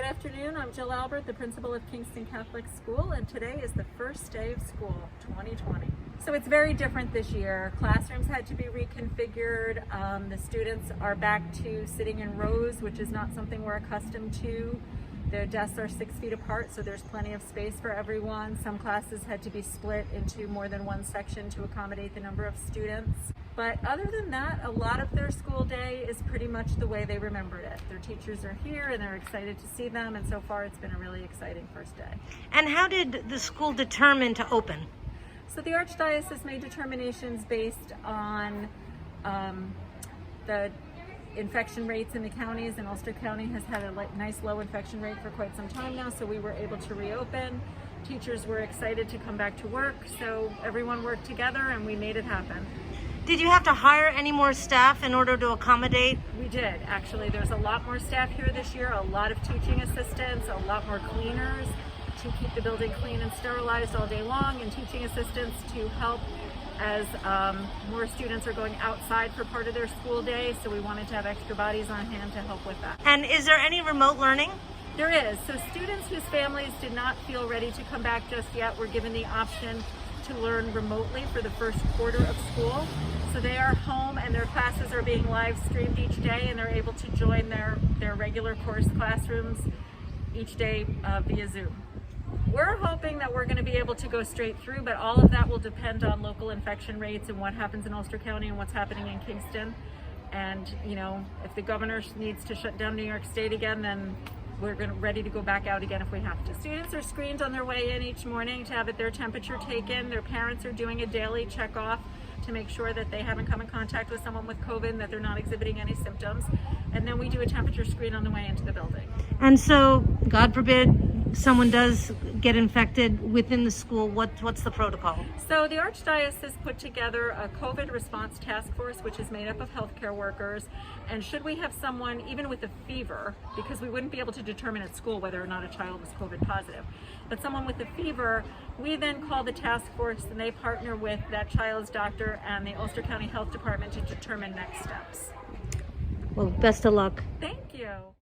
Good afternoon. I'm Jill Albert, the principal of Kingston Catholic School, and today is the first day of school, 2020. So it's very different this year. Classrooms had to be reconfigured. The students are back to sitting in rows, which is not something we're accustomed to. Their desks are 6 feet apart, so there's plenty of space for everyone. Some classes had to be split into more than one section to accommodate the number of students. But other than that, a lot of their school day is pretty much the way they remembered it. Their teachers are here and they're excited to see them, and so far it's been a really exciting first day. And how did the school determine to open? So the Archdiocese made determinations based on the infection rates in the counties, and Ulster County has had a nice low infection rate for quite some time now, so we were able to reopen. Teachers were excited to come back to work, so everyone worked together and we made it happen. Did you have to hire any more staff in order to accommodate? We did, actually. There's a lot more staff here this year, a lot of teaching assistants, a lot more cleaners to keep the building clean and sterilized all day long, and teaching assistants to help as more students are going outside for part of their school day, so we wanted to have extra bodies on hand to help with that. And is there any remote learning? There is. So students whose families did not feel ready to come back just yet were given the option to learn remotely for the first quarter of school. So they are home and their classes are being live streamed each day, and they're able to join their regular course classrooms each day via Zoom. We're hoping that we're going to be able to go straight through, but all of that will depend on local infection rates and what happens in Ulster County and what's happening in Kingston. And, you know, if the governor needs to shut down New York State again, then we're ready to go back out again if we have to. Students are screened on their way in each morning to have their temperature taken. Their parents are doing a daily check off to make sure that they haven't come in contact with someone with COVID and that they're not exhibiting any symptoms. And then we do a temperature screen on the way into the building. And so, God forbid, someone does get infected within the school, what's the protocol? So the Archdiocese put together a COVID response task force, which is made up of healthcare workers. And should we have someone, even with a fever, because we wouldn't be able to determine at school whether or not a child was COVID positive, but someone with a fever, we then call the task force and they partner with that child's doctor and the Ulster County Health Department to determine next steps. Well, best of luck. Thank you.